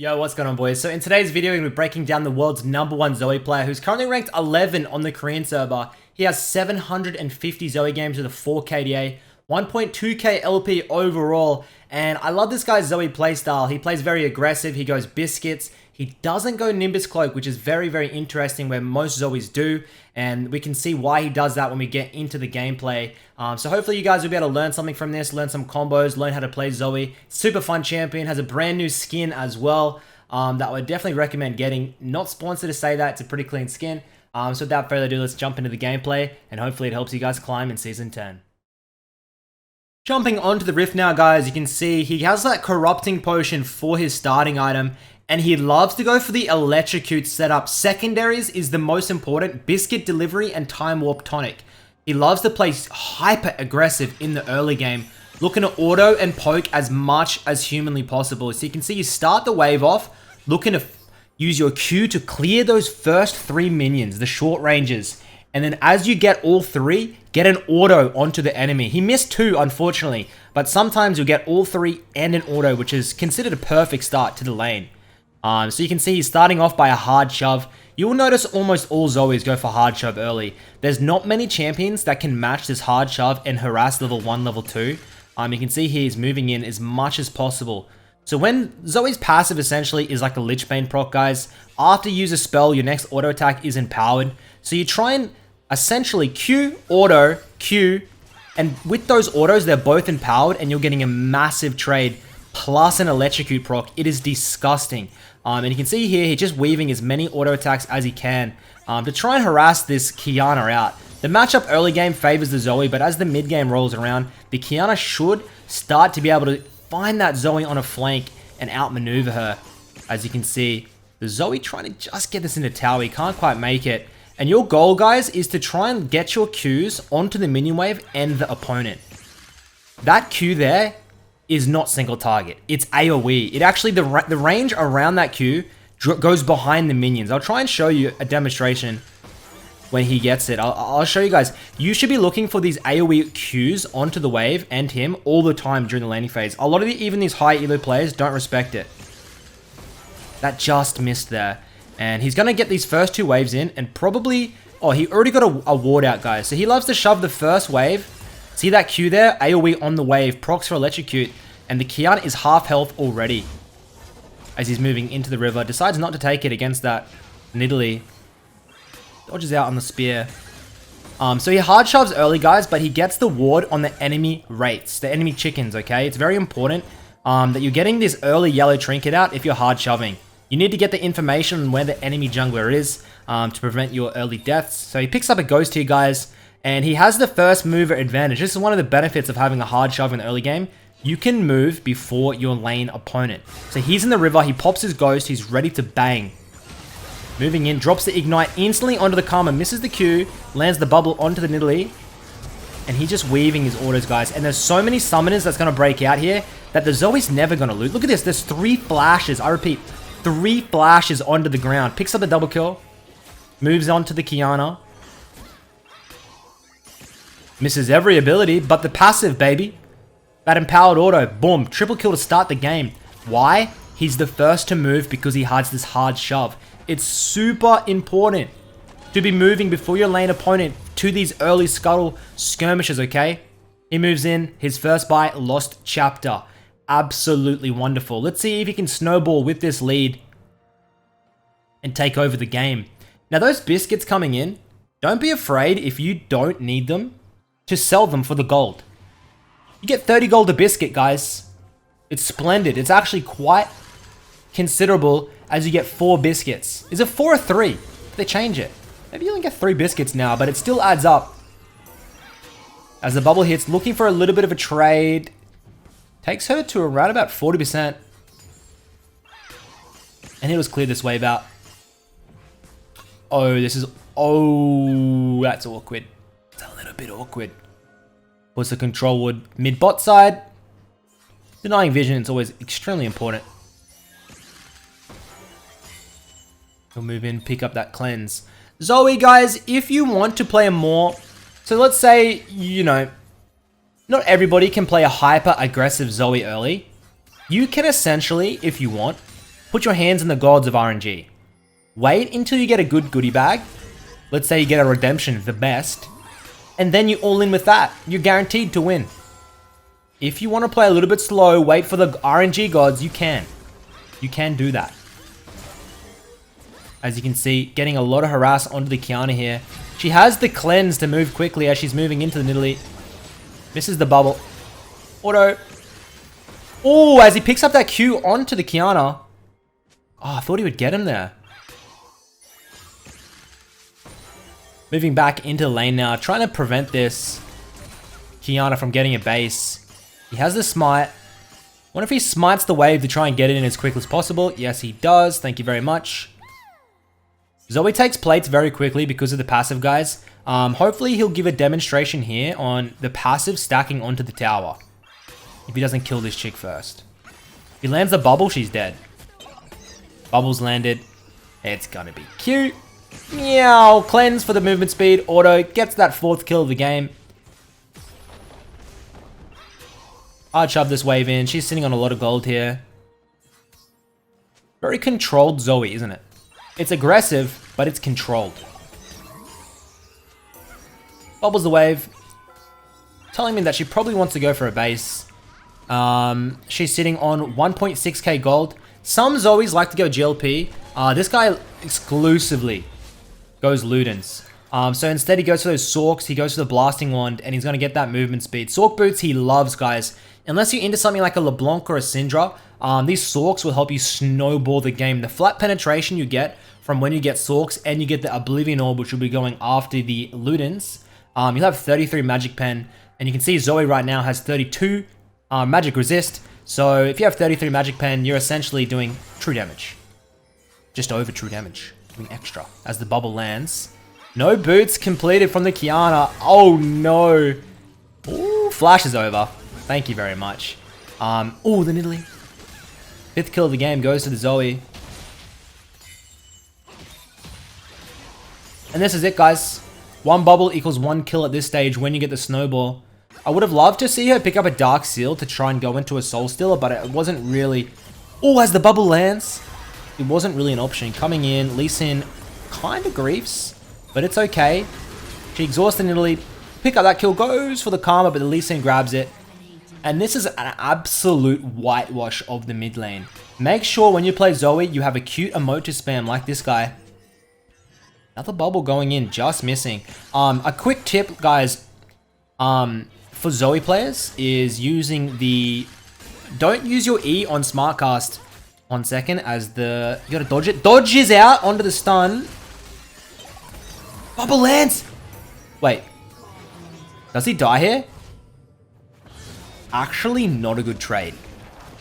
Yo, what's going on, boys? So in today's video, we're going to be breaking down the world's #1 ZOE player who's currently ranked 11 on the Korean server. He has 750 ZOE games with a 4 KDA, 1.2k LP overall, and I love this guy's ZOE playstyle. He plays very aggressive, he goes biscuits, he doesn't go Nimbus Cloak, which is very, very interesting where most ZOEs do, and we can see why he does that when we get into the gameplay. So hopefully you guys will be able to learn something from this, learn some combos, learn how to play ZOE. Super fun champion, has a brand new skin as well that I would definitely recommend getting. Not sponsored to say that, it's a pretty clean skin. So without further ado, let's jump into the gameplay, and hopefully it helps you guys climb in Season 10. Jumping onto the Rift now, guys, you can see he has that Corrupting Potion for his starting item, and he loves to go for the Electrocute setup. Secondaries is the most important, Biscuit Delivery and Time Warp Tonic. He loves to play hyper aggressive in the early game, looking to auto and poke as much as humanly possible. So you can see you start the wave off, looking to use your Q to clear those first 3 minions, the short ranges. And then as you get all 3, get an auto onto the enemy. He missed 2, unfortunately, but sometimes you'll get all 3 and an auto, which is considered a perfect start to the lane. So you can see he's starting off by a hard shove. You will notice almost all ZOEs go for hard shove early. There's not many champions that can match this hard shove and harass level 1, level 2. You can see here he's moving in as much as possible. So when ZOE's passive essentially is like a Lich Bane proc, guys, after you use a spell, your next auto attack is empowered. So you try and essentially Q, auto, Q, and with those autos, they're both empowered and you're getting a massive trade plus an Electrocute proc. It is disgusting. And you can see here, he's just weaving as many auto attacks as he can to try and harass this Qiyana out. The matchup early game favors the ZOE, but as the mid game rolls around, the Qiyana should start to be able to find that ZOE on a flank and outmaneuver her. As you can see, the ZOE trying to just get this into tower, he can't quite make it. And your goal, guys, is to try and get your Qs onto the minion wave and the opponent. That Q there is not single target, it's AoE. It actually, the range around that Q goes behind the minions. I'll try and show you a demonstration when he gets it. I'll show you guys. You should be looking for these AoE Qs onto the wave and him all the time during the laning phase. A lot of even these high elo players don't respect it. That just missed there. And he's going to get these first 2 waves in and probably... Oh, he already got a ward out, guys. So he loves to shove the first wave. See that Q there? AoE on the wave, procs for Electrocute, and the Qiyana is half health already. As he's moving into the river, decides not to take it against that Nidalee. Dodges out on the spear. So he hard shoves early, guys, but he gets the ward on the enemy rates, the enemy chickens, okay? It's very important that you're getting this early yellow trinket out if you're hard shoving. You need to get the information on where the enemy jungler is to prevent your early deaths. So he picks up a ghost here, guys. And he has the first mover advantage. This is one of the benefits of having a hard shove in the early game. You can move before your lane opponent. So he's in the river, he pops his ghost, he's ready to bang. Moving in, drops the ignite instantly onto the Karma, misses the Q, lands the bubble onto the Nidalee. And he's just weaving his autos, guys. And there's so many summoners that's going to break out here that the ZOE's never going to lose. Look at this, there's 3 flashes, I repeat, 3 flashes onto the ground. Picks up a double kill, moves on to the Qiyana. Misses every ability, but the passive, baby. That empowered auto, boom, triple kill to start the game. Why? He's the first to move because he has this hard shove. It's super important to be moving before your lane opponent to these early scuttle skirmishes, okay? He moves in, his first buy, lost chapter. Absolutely wonderful. Let's see if he can snowball with this lead and take over the game. Now those biscuits coming in, don't be afraid if you don't need them to sell them for the gold. You get 30 gold a biscuit, guys. It's splendid. It's actually quite considerable as you get 4 biscuits. Is it 4 or 3? They change it. Maybe you only get 3 biscuits now, but it still adds up. As the bubble hits, looking for a little bit of a trade. Takes her to around about 40%. And he'll just clear this wave out. Oh, this is... Oh, that's awkward. It's a little bit awkward. Puts the control wood mid bot side. Denying vision is always extremely important. He'll move in, pick up that cleanse. ZOE, guys, if you want to play a more... So let's say, you know, not everybody can play a hyper aggressive ZOE early. You can essentially, if you want, put your hands in the gods of RNG. Wait until you get a good goodie bag. Let's say you get a redemption, the best. And then you all in with that. You're guaranteed to win. If you want to play a little bit slow, wait for the RNG gods, you can. You can do that. As you can see, getting a lot of harass onto the Kiana here. She has the cleanse to move quickly as she's moving into the Nidalee. Misses the bubble. Auto. Oh, as he picks up that Q onto the Kiana. Oh, I thought he would get him there. Moving back into the lane now, trying to prevent this Kiana from getting a base. He has the smite. Wonder if he smites the wave to try and get it in as quick as possible. Yes, he does. Thank you very much. ZOE takes plates very quickly because of the passive, guys. Hopefully he'll give a demonstration here on the passive stacking onto the tower. If he doesn't kill this chick first. If he lands the bubble, she's dead. Bubbles landed. It's gonna be cute. Meow. Cleanse for the movement speed. Auto gets that 4th kill of the game. I'd shove this wave in. She's sitting on a lot of gold here. Very controlled ZOE, isn't it? It's aggressive, but it's controlled. Bubbles the wave. Telling me that she probably wants to go for a base. She's sitting on 1.6k gold. Some ZOEs like to go GLP. This guy exclusively goes Ludens. So instead he goes for those Sorks, he goes for the Blasting Wand, and he's going to get that movement speed. Sork boots he loves, guys. Unless you're into something like a LeBlanc or a Syndra, these Sorks will help you snowball the game. The flat penetration you get from when you get Sorks, and you get the Oblivion Orb, which will be going after the Ludens. You'll have 33 Magic Pen, and you can see ZOE right now has 32 Magic Resist. So if you have 33 Magic Pen, you're essentially doing true damage. Just over true damage. Doing extra as the bubble lands. No boots completed from the Kiana. Oh no. Ooh, flash is over. Thank you very much. Oh, the Nidalee. 5th kill of the game goes to the ZOE. And this is it, guys. 1 bubble equals 1 kill at this stage when you get the snowball. I would have loved to see her pick up a Dark Seal to try and go into a Soul Stealer, but it wasn't really... Oh, as the bubble lands, it wasn't really an option. Coming in, Lee Sin kind of griefs, but it's okay. She exhausts the Nidalee. Pick up that kill, goes for the Karma, but the Lee Sin grabs it. And this is an absolute whitewash of the mid lane. Make sure when you play ZOE, you have a cute emote to spam like this guy. Another bubble going in, just missing. A quick tip, guys, for ZOE players is using the... Don't use your E on Smartcast. 1 second, as the... You gotta dodge it. Dodges out onto the stun. Bubble lands! Wait. Does he die here? Actually, not a good trade.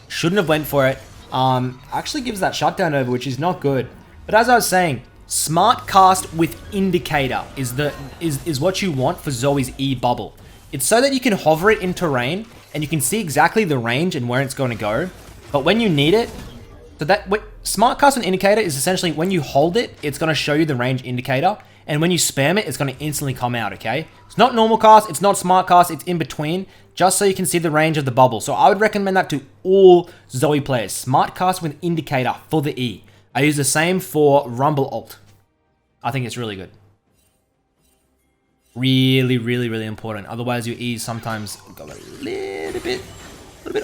Shouldn't have went for it. Actually gives that shutdown over, which is not good. But as I was saying, smart cast with indicator is what you want for ZOE's E bubble. It's so that you can hover it in terrain and you can see exactly the range and where it's going to go. But when you need it, so that smart cast with indicator is essentially when you hold it, it's going to show you the range indicator. And when you spam it, it's going to instantly come out, okay? It's not normal cast, it's not smart cast, it's in between, just so you can see the range of the bubble. So I would recommend that to all ZOE players. Smart cast with indicator for the E. I use the same for Rumble Ult. I think it's really good. Really, really, really important. Otherwise, your E's sometimes go a little bit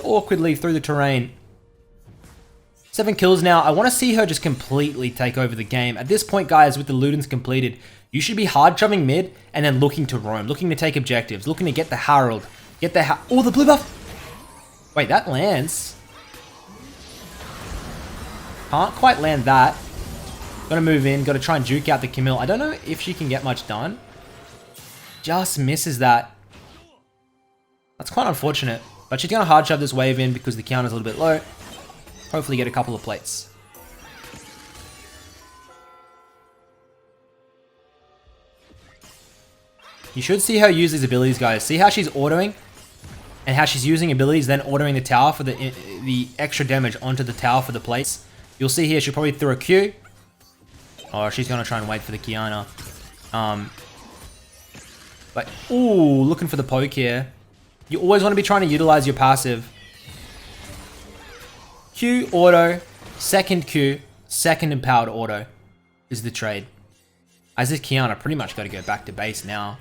awkwardly through the terrain. 7 kills now. I want to see her just completely take over the game. At this point, guys, with the Ludens completed, you should be hard shoving mid and then looking to roam, looking to take objectives, looking to get the Herald, get the oh, the blue buff. Wait, that lands. Can't quite land that. Gotta move in, gotta try and juke out the Camille. I don't know if she can get much done. Just misses that. That's quite unfortunate. But she's gonna hard shove this wave in because the counter's a little bit low. Hopefully get a couple of plates. You should see her use these abilities, guys. See how she's autoing and how she's using abilities, then ordering the tower for the extra damage onto the tower for the plates. You'll see here she'll probably throw a Q. Oh, she's gonna try and wait for the Kiana. But ooh, looking for the poke here. You always want to be trying to utilize your passive. Q auto. second Q, second empowered auto is the trade. As this Kiana pretty much got to go back to base now.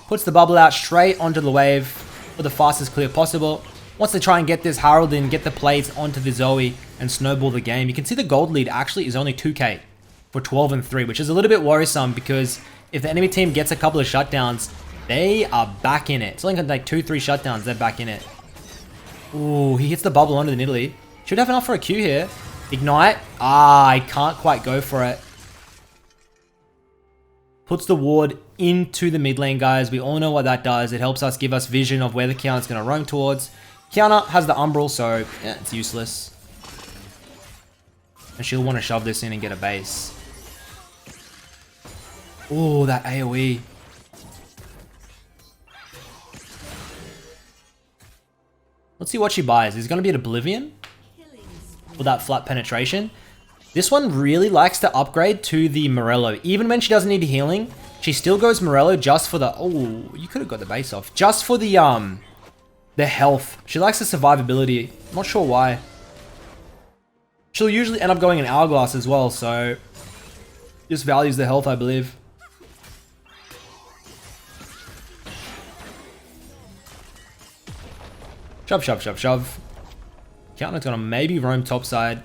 Puts the bubble out straight onto the wave for the fastest clear possible. Wants to try and get this Herald in, get the plates onto the Zoe and snowball the game. You can see the gold lead actually is only 2k for 12 and 3, which is a little bit worrisome because if the enemy team gets a couple of shutdowns, they are back in it. It's only like 2-3 shutdowns, they're back in it. Ooh, he hits the bubble onto the Nidalee. Should have enough for a Q here. Ignite. Ah, I can't quite go for it. Puts the ward into the mid lane, guys. We all know what that does. It helps us give us vision of where the Kiana's going to roam towards. Kiana has the Umbral, so yeah, it's useless. And she'll want to shove this in and get a base. Oh, that AoE. Let's see what she buys. Is it going to be an Oblivion? For that flat penetration? This one really likes to upgrade to the Morello. Even when she doesn't need healing, she still goes Morello just for the... Oh, you could have got the base off. Just for the health. She likes the survivability. I'm not sure why. She'll usually end up going in Hourglass as well, so... Just values the health, I believe. Shove, shove, shove, shove. Kiana's gonna maybe roam topside.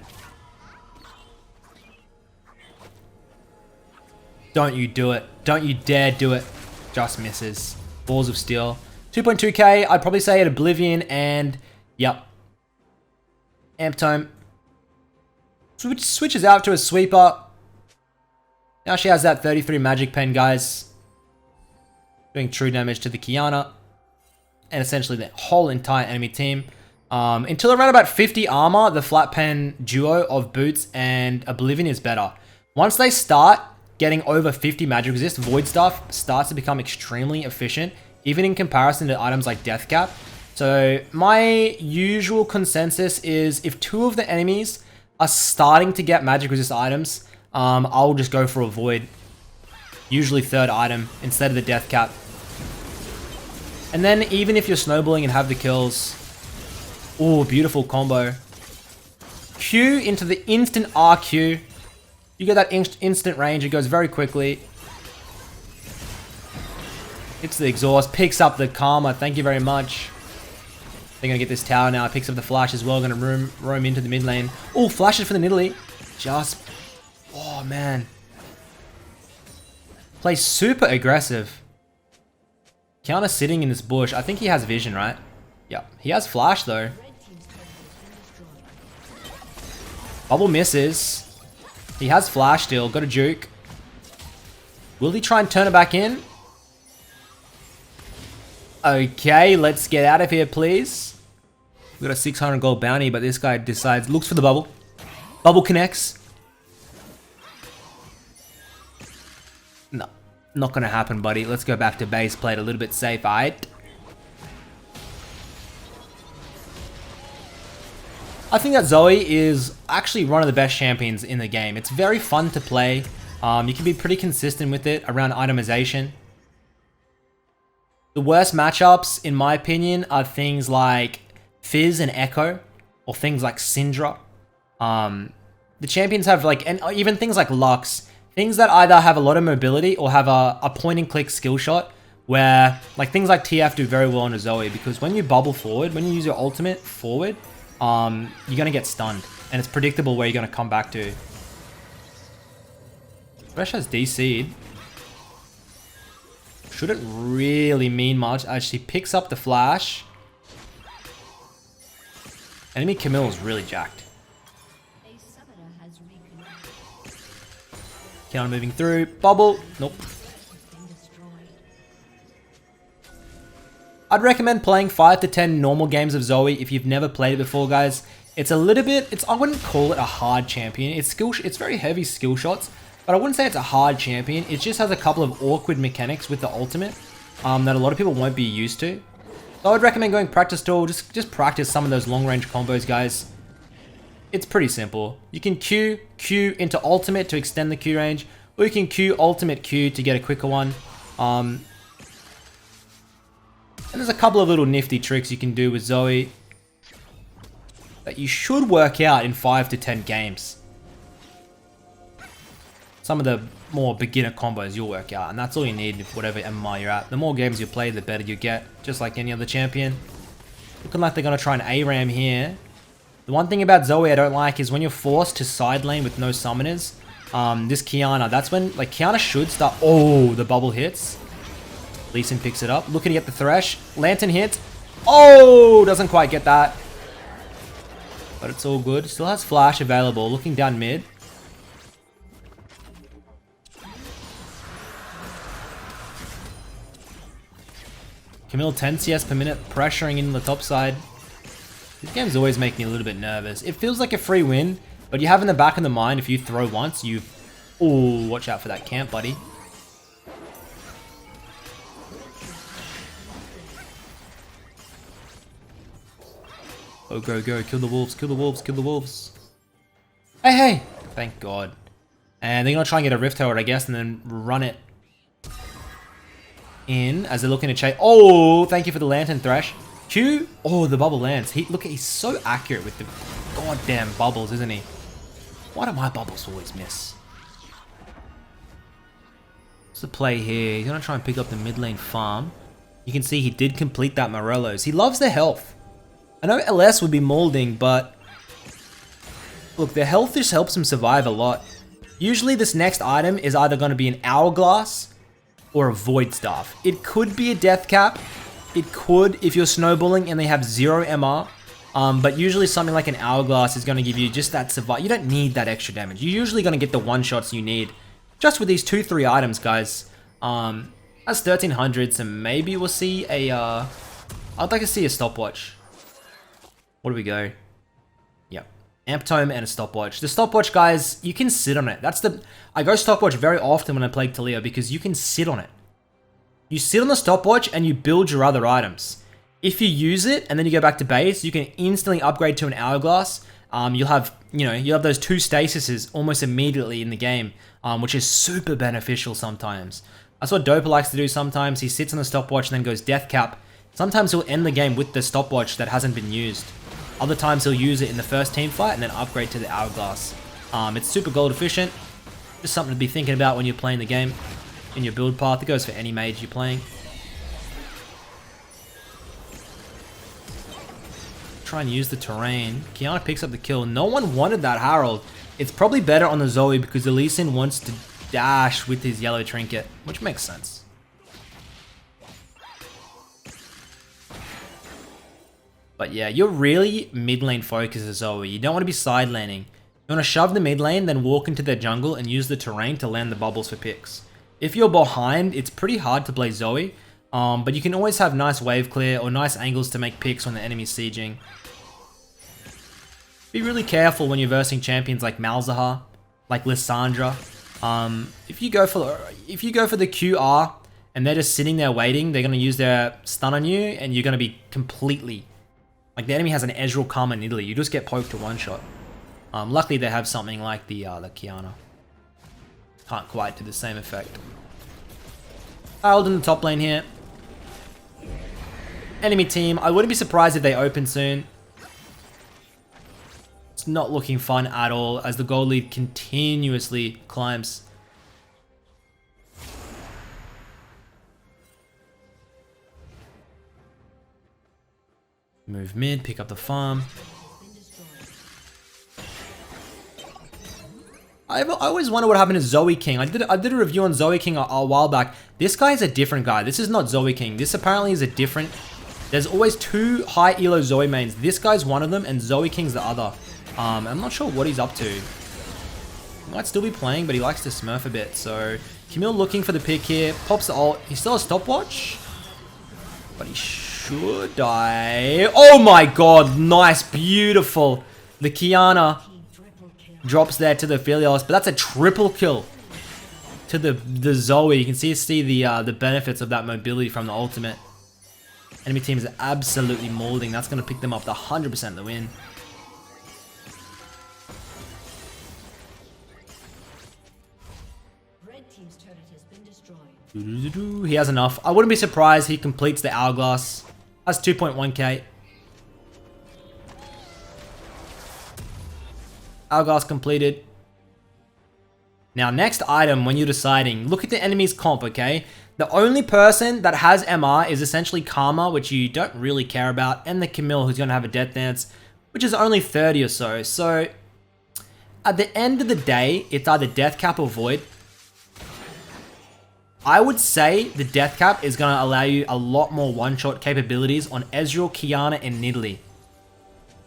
Don't you do it. Don't you dare do it. Just misses. Balls of Steel. 2.2k, I'd probably say at Oblivion and... Yep. Amp Tome. Switches out to a Sweeper. Now she has that 33 Magic Pen, guys. Doing true damage to the Kiana. And essentially the whole entire enemy team. Until around about 50 armor, the flat pen duo of Boots and Oblivion is better. Once they start getting over 50 magic resist, Void Stuff starts to become extremely efficient, even in comparison to items like Death Cap. So my usual consensus is if two of the enemies are starting to get magic resist items, I'll just go for a Void. Usually third item instead of the Death Cap. And then even if you're snowballing and have the kills, oh, beautiful combo. Q into the instant RQ. You get that instant range, it goes very quickly. Hits the exhaust, picks up the Karma, thank you very much. They're going to get this tower now, picks up the flash as well, going to roam into the mid lane. Oh, flashes for the Nidalee. Just, oh man. Plays super aggressive. Kiana sitting in this bush, I think he has vision, right? Yeah, he has flash though. Bubble misses. He has flash still, got a juke. Will he try and turn it back in? Okay, let's get out of here, please. We got a 600 gold bounty, but this guy decides, looks for the bubble. Bubble connects. No, not gonna happen, buddy. Let's go back to base, play it a little bit safe, alright? I think that Zoe is actually one of the best champions in the game. It's very fun to play. You can be pretty consistent with it around itemization. The worst matchups, in my opinion, are things like Fizz and Echo, or things like Syndra. The champions have like, and even things like Lux, things that either have a lot of mobility or have a point and click skill shot, where like things like TF do very well on a Zoe, because when you bubble forward, when you use your ultimate forward, you're gonna get stunned, and it's predictable where you're gonna come back to. Fresh has DC'd. Shouldn't really mean much as she picks up the flash. Enemy Camille is really jacked. Kiana moving through. Bubble. Nope. I'd recommend playing 5 to 10 normal games of Zoe if you've never played it before, guys. It's a little bit, I wouldn't call it a hard champion. It's very heavy skill shots, but I wouldn't say it's a hard champion. It just has a couple of awkward mechanics with the ultimate that a lot of people won't be used to. So I would recommend going practice tool, just practice some of those long range combos, guys. It's pretty simple. You can Q into ultimate to extend the Q range, or you can Q ultimate Q to get a quicker one. And there's a couple of little nifty tricks you can do with Zoe. that you should work out in 5 to 10 games. Some of the more beginner combos you'll work out, and that's all you need with whatever MMR you're at. The more games you play, the better you get, just like any other champion. Looking like they're going to try an ARAM here. The one thing about ZOE I don't like is when you're forced to side lane with no summoners. This Kiana, that's when, like, Kiana should start. Oh, the bubble hits. Lee Sin picks it up, looking to get the Thresh. Lantern hits. Oh, doesn't quite get that. But it's all good. Still has Flash available, looking down mid. Camille 10 CS per minute, pressuring in the top side. This game's always making me a little bit nervous. It feels like a free win, but you have in the back of the mind, if you throw once, you... Oh, watch out for that camp, buddy. Oh, go, go. Kill the wolves, kill the wolves, kill the wolves. Hey, hey! Thank God. And they're going to try and get a Rift Herald, I guess, and then run it in as they're looking to chase. Oh, thank you for the Lantern Thresh. Q. Oh, the bubble lands. Look, he's so accurate with the goddamn bubbles, isn't he? Why do my bubbles always miss? What's the play here? He's going to try and pick up the mid lane farm. You can see he did complete that Morello's. He loves the health. I know LS would be molding, but look, the health just helps him survive a lot. Usually this next item is either going to be an Hourglass or a Void Staff. It could be a Death Cap. It could if you're snowballing and they have 0 MR. But usually something like an Hourglass is going to give you just that survive. You don't need that extra damage. You're usually going to get the one-shots you need just with these 2-3 items, guys. That's 1300, so maybe we'll see a... I'd like to see a stopwatch. What do we go? Yep. Amp Tome and a stopwatch. The stopwatch, guys, you can sit on it. That's the... I go stopwatch very often when I play Taliyah because you can sit on it. You sit on the stopwatch and you build your other items. If you use it and then you go back to base, you can instantly upgrade to an Hourglass. You'll have, you have those 2 stasises almost immediately in the game, which is super beneficial sometimes. That's what Doper likes to do sometimes. He sits on the stopwatch and then goes Death Cap. Sometimes he'll end the game with the stopwatch that hasn't been used. Other times he'll use it in the first team fight and then upgrade to the Hourglass. It's super gold efficient. Just something to be thinking about when you're playing the game in your build path. It goes for any mage you're playing. Try and use the terrain. Kiana picks up the kill. No one wanted that Herald. It's probably better on the ZOE because the Lee Sin wants to dash with his yellow trinket, which makes sense. But yeah, you're really mid lane focused as ZOE. You don't want to be side laning. You want to shove the mid lane, then walk into their jungle and use the terrain to land the bubbles for picks. If you're behind, it's pretty hard to play ZOE. But you can always have nice wave clear or nice angles to make picks when the enemy's sieging. Be really careful when you're versing champions like Malzahar, like Lissandra. If you go for the QR and they're just sitting there waiting, they're going to use their stun on you and you're going to be completely... Like the enemy has an Ezreal Karma in Italy, you just get poked to one shot. Luckily they have something like the Kiana. Can't quite do the same effect. Harold in the top lane here. Enemy team, I wouldn't be surprised if they open soon. It's not looking fun at all as the gold lead continuously climbs. Move mid, pick up the farm. I always wonder what happened to ZOE King. I did a review on ZOE King a while back. This guy is a different guy. This is not ZOE King. This apparently is a different... There's always 2 high elo ZOE mains. This guy's one of them and ZOE King's the other. I'm not sure what he's up to. He might still be playing, but he likes to smurf a bit. So Camille looking for the pick here. Pops the ult. He still has stopwatch. But he should die. Oh my god. Nice. Beautiful. The Kiana drops there to the Philios, but that's a triple kill to the ZOE. You can see the benefits of that mobility from the ultimate. Enemy team is absolutely molding. That's going to pick them up the 100% the win. Red team's turret has been destroyed. He has enough. I wouldn't be surprised he completes the Hourglass. That's 2.1k. Hourglass completed. Now, next item when you're deciding, look at the enemy's comp, okay? The only person that has MR is essentially Karma, which you don't really care about, and the Camille, who's going to have a Death Dance, which is only 30 or so. So, at the end of the day, it's either Death Cap or Void. I would say the Death Cap is going to allow you a lot more one-shot capabilities on Ezreal, Kiana, and Nidalee.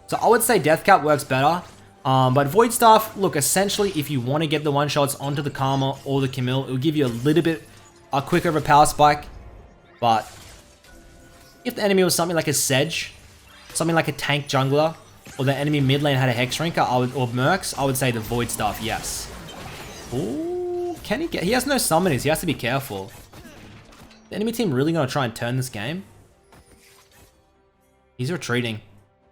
So I would say Death Cap works better. But Void Staff, look, essentially, if you want to get the one-shots onto the Karma or the Camille, it will give you a little bit quicker of a power spike. But if the enemy was something like a Sedge, something like a tank jungler, or the enemy mid lane had a Hex Shrinker or Mercs, I would say the Void Staff, yes. Ooh, can he get... He has no summoners, he has to be careful. The enemy team really going to try and turn this game? He's retreating.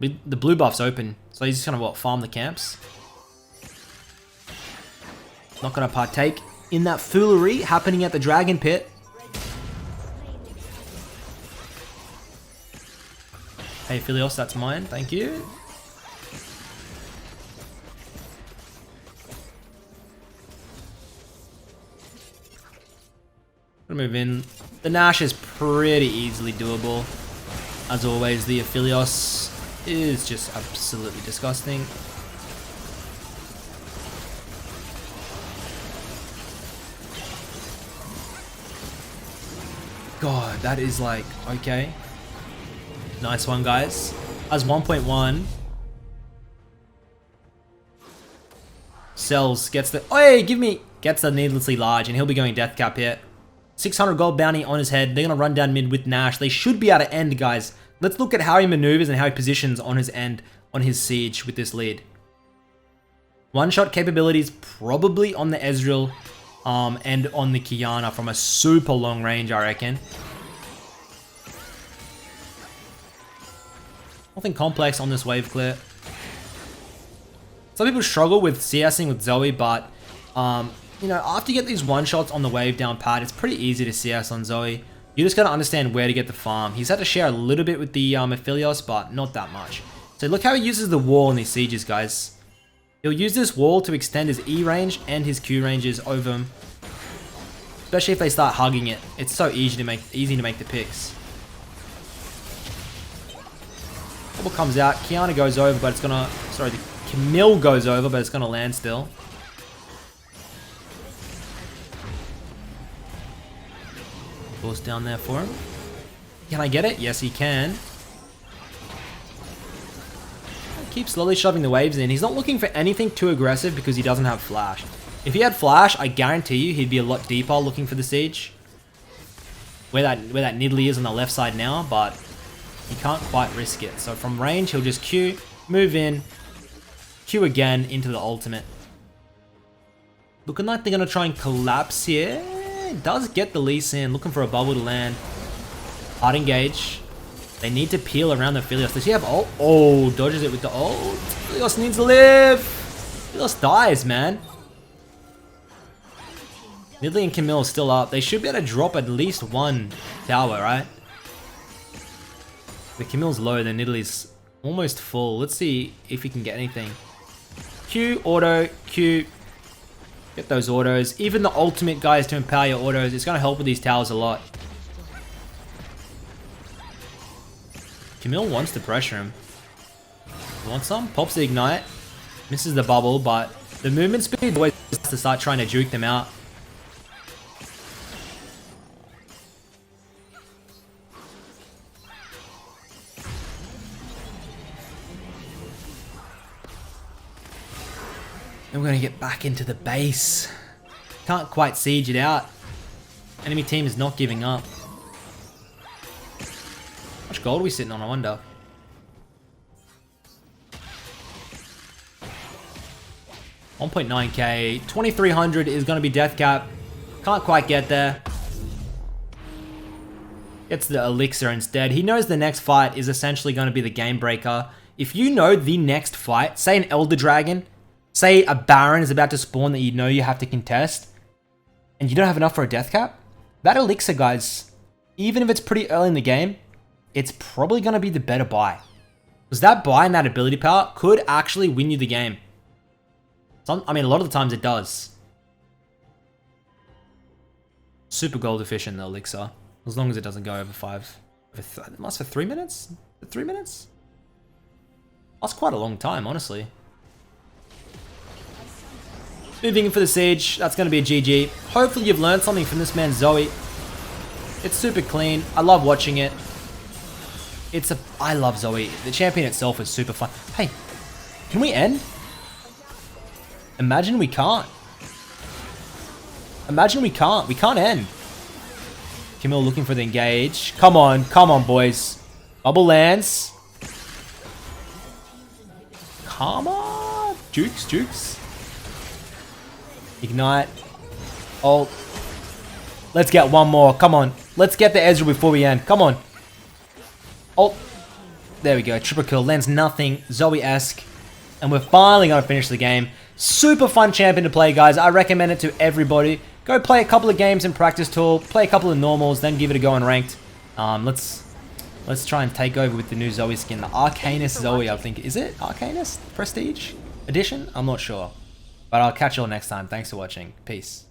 The blue buff's open, so he's just gonna, what, farm the camps? Not gonna partake in that foolery happening at the Dragon Pit. Hey, Philios, that's mine. Thank you. Gonna move in. The Nash is pretty easily doable. As always, the Aphelios is just absolutely disgusting. God, that is like, okay. Nice one, guys. As 1.1. Sells, gets the, oh, hey, give me, gets the needlessly large, and he'll be going Death Cap here. 600 gold bounty on his head. They're going to run down mid with Nash. They should be able to end, guys. Let's look at how he maneuvers and how he positions on his end, on his siege with this lead. One-shot capabilities probably on the Ezreal and on the Kiana from a super long range, I reckon. Nothing complex on this wave clear. Some people struggle with CSing with ZOE, but you know, after you get these one-shots on the wave down pat, it's pretty easy to CS on ZOE. You just gotta understand where to get the farm. He's had to share a little bit with the Aphelios, but not that much. So look how he uses the wall in these sieges, guys. He'll use this wall to extend his E range and his Q ranges over him. Especially if they start hugging it. It's so easy to make the picks. Bubble comes out, Kiana goes over, but it's gonna... Sorry, the Camille goes over, but it's gonna land still. Force down there for him. Can I get it? Yes, he can. Keep slowly shoving the waves in. He's not looking for anything too aggressive because he doesn't have flash. If he had flash, I guarantee you he'd be a lot deeper looking for the siege. Where that Nidalee is on the left side now, but he can't quite risk it. So from range, he'll just Q, move in, Q again into the ultimate. Looking like they're going to try and collapse here. Does get the Lee Sin, looking for a bubble to land. Hard engage. They need to peel around the Philios. Does he have ult? Oh, dodges it with the ult. Philios needs to live. Philios dies, man. Nidalee and Camille are still up. They should be able to drop at least one tower, right? The Camille's low, the Nidalee's almost full. Let's see if he can get anything. Q, auto, Q. Get those autos. Even the ultimate, guys, to empower your autos. It's going to help with these towers a lot. Camille wants to pressure him. Want some? Pops the ignite. Misses the bubble, but the movement speed always has to start trying to juke them out. And we're going to get back into the base. Can't quite siege it out. Enemy team is not giving up. How much gold are we sitting on, I wonder? $1.9k. 2300 is going to be death cap. Can't quite get there. Gets the elixir instead. He knows the next fight is essentially going to be the game breaker. If you know the next fight, say an Elder Dragon, say a Baron is about to spawn that you know you have to contest, and you don't have enough for a death cap, that elixir, guys, even if it's pretty early in the game, it's probably going to be the better buy. Because that buy and that ability power could actually win you the game. I mean, a lot of the times it does. Super gold efficient, the elixir. As long as it doesn't go over 5. It lasts for 3 minutes? 3 minutes? That's quite a long time, honestly. Moving in for the siege. That's going to be a GG. Hopefully you've learned something from this man, ZOE. It's super clean. I love watching it. I love ZOE. The champion itself is super fun. Hey, can we end? Imagine we can't. Imagine we can't. We can't end. Camille looking for the engage. Come on, boys. Bubble lands. Come on. Jukes. Ignite. Ult. Let's get one more. Come on. Let's get the Ezreal before we end. Come on. Ult. There we go. Triple kill. Lands nothing. ZOE-esque. And we're finally going to finish the game. Super fun champion to play, guys. I recommend it to everybody. Go play a couple of games in practice tour. Play a couple of normals. Then give it a go in ranked. Let's try and take over with the new ZOE skin. The Arcanist ZOE, I think. Is it Arcanist Prestige Edition? I'm not sure. But I'll catch you all next time. Thanks for watching. Peace.